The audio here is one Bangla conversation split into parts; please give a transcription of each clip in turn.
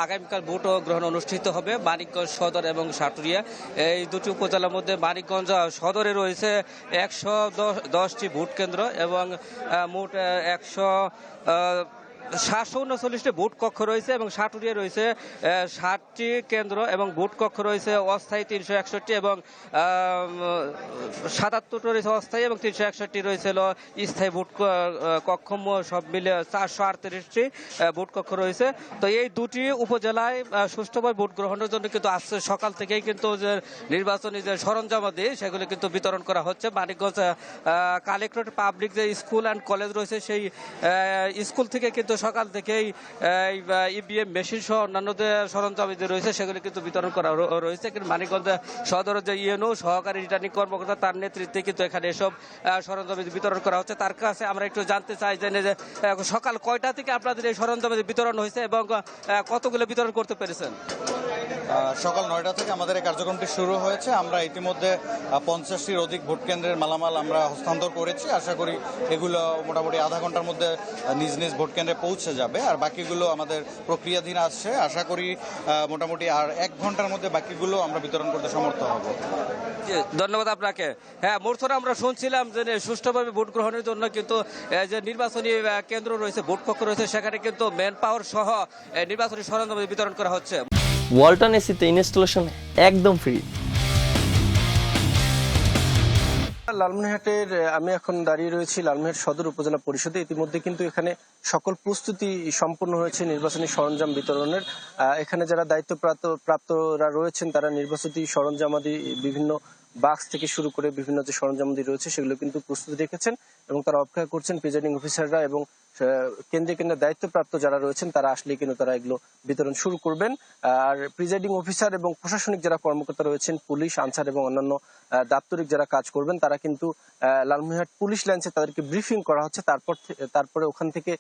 আগামীকাল ভোট গ্রহণ অনুষ্ঠিত হবে মানিকগঞ্জ সদর এবং সাটুরিয়া এই দুটি উপজেলার মধ্যে। মানিকগঞ্জ সদরে রয়েছে 110টি ভোট কেন্দ্র এবং মোট 739টি ভোট কক্ষ রয়েছে এবং সাটুরিয়া রয়েছে 60টি কেন্দ্র এবং ভোট কক্ষ রয়েছে অস্থায়ী 361 এবং 77টি রয়েছে অস্থায়ী এবং 361টি রয়েছে স্থায়ী ভোট কক্ষ। সব মিলে 438টি ভোট কক্ষ রয়েছে। তো এই দুটি উপজেলায় সুষ্ঠুভাবে ভোট গ্রহণের জন্য কিন্তু আজকে সকাল থেকেই কিন্তু যে নির্বাচনী যে সরঞ্জামাদি সেগুলো কিন্তু বিতরণ করা হচ্ছে। মানিকগঞ্জ কালেক্টরেট পাবলিক যে স্কুল অ্যান্ড কলেজ রয়েছে সেই স্কুল থেকে কিন্তু সকাল থেকেই ইভিএম মেশিন সহ অন্যান্য যে সরঞ্জাম রয়েছে সেগুলি কিন্তু বিতরণ করা রয়েছে। কিন্তু মানিকগঞ্জ সদরের যে ইএনও সহকারী রিটার্নিং কর্মকর্তা তার নেতৃত্বে কিন্তু এখানে এসব সরঞ্জাম বিতরণ করা হচ্ছে। তার কাছে আমরা একটু জানতে চাই যে সকাল কয়টা থেকে আপনাদের এই সরঞ্জাম বিতরণ হয়েছে এবং কতগুলো বিতরণ করতে পেরেছেন? সকাল 9টা থেকে আমাদের এই কার্যক্রমটি শুরু হয়েছে। আমরা ইতিমধ্যে 50টির অধিক ভোট কেন্দ্রের মালামাল আমরা হস্তান্তর করেছি। আশা করি এগুলো মোটামুটি আধা ঘন্টার মধ্যে নিজ নিজ ভোট কেন্দ্রে পৌঁছে যাবে, আর বাকিগুলো আমাদের প্রক্রিয়াধীন আসছে। আশা করি মোটামুটি আর 1 ঘন্টার মধ্যে বাকিগুলো আমরা বিতরণ করতে সমর্থ হব। ধন্যবাদ আপনাকে। হ্যাঁ, মোর্চারে আমরা শুনছিলাম যে সুষ্ঠুভাবে ভোট গ্রহণের জন্য কিন্তু যে নির্বাচনী কেন্দ্র রয়েছে, ভোট কক্ষ রয়েছে, সেখানে কিন্তু ম্যান পাওয়ার সহ নির্বাচনী সরঞ্জাম বিতরণ করা হচ্ছে। ওয়ালটন এসিতে ইনস্টলেশন একদম ফ্রি। লালমনিরহাটের আমি এখন দাঁড়িয়ে রয়েছি লালমনিরহাট সদর উপজেলা পরিষদে। ইতিমধ্যে কিন্তু এখানে সকল প্রস্তুতি সম্পন্ন হয়েছে নির্বাচনী সরঞ্জাম বিতরণের। এখানে যারা দায়িত্বপ্রাপ্তরা রয়েছেন তারা নির্বাচনী সরঞ্জামাদি বিভিন্ন বাক্স থেকে শুরু করে বিভিন্ন যে সরঞ্জামাদি রয়েছে সেগুলো কিন্তু প্রস্তুতি রেখেছেন এবং তারা অপেক্ষা করছেন প্রিজাইডিং অফিসাররা এবং কেন্দ্রে কেন্দ্রে দায়িত্বপ্রাপ্ত যারা রয়েছেন তারা আসলে কিন্তু তারা এগুলো বিতরণ শুরু করবেন। আর প্রিজাইডিং অফিসার এবং প্রশাসনিক যারা কর্মকর্তা রয়েছেন, পুলিশ, আনসার এবং অন্যান্য দাপ্তরিক যারা কাজ করবেন তারা কিন্তু লালমনিরহাট পুলিশ লাইন্সে তাদেরকে ব্রিফিং করা হচ্ছে। তারপরে ওখান থেকে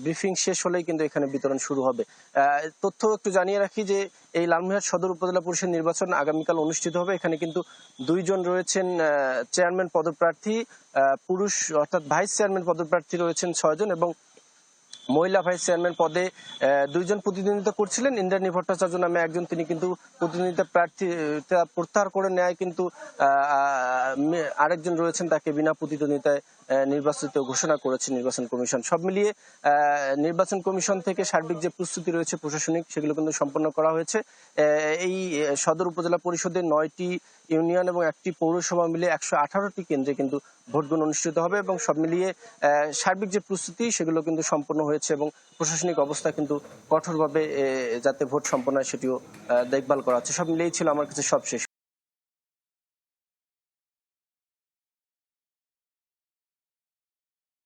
ব্রিফিং শেষ হলেই কিন্তু এখানে বিতরণ শুরু হবে। তথ্য একটু জানিয়ে রাখি যে এই লালমনিরহাট সদর উপজেলা পরিষদ নির্বাচন আগামীকাল অনুষ্ঠিত হবে। এখানে কিন্তু 2 জন রয়েছেন চেয়ারম্যান পদপ্রার্থী, পুরুষ অর্থাৎ ভাইস চেয়ারম্যান পদপ্রার্থী রয়েছেন 6 জন এবং মহিলা ভাইস চেয়ারম্যান পদে 2 জন প্রতিদ্বন্দ্বিতা করছিলেন। ইন্দ্রাণী ভট্টাচার্য নামে একজন, তিনি কিন্তু প্রতিদ্বন্দ্বিতা প্রার্থীতা প্রত্যাহার করে নেয়, কিন্তু আরেকজন রয়েছেন তাকে বিনা প্রতিদ্বন্দ্বিতায় নির্বাচিত ঘোষণা করেছে নির্বাচন কমিশন। সব মিলিয়ে নির্বাচন কমিশন থেকে সার্বিক যে প্রস্তুতি রয়েছে প্রশাসনিক সেগুলো কিন্তু সম্পন্ন করা হয়েছে। এই সদর উপজেলা পরিষদে 9টি ইউনিয়ন এবং 1টি পৌরসভা মিলে 118টি কেন্দ্রে কিন্তু ভোট গ্রহণ অনুষ্ঠিত হবে এবং সব মিলিয়ে সার্বিক যে প্রস্তুতি সেগুলো কিন্তু সম্পন্ন হয়েছে এবং প্রশাসনিক অবস্থা কিন্তু কঠোরভাবে যাতে ভোট সম্পন্ন হয় সেটিও দেখভাল করা হচ্ছে। সব মিলিয়েই ছিল আমার কাছে সবশেষ।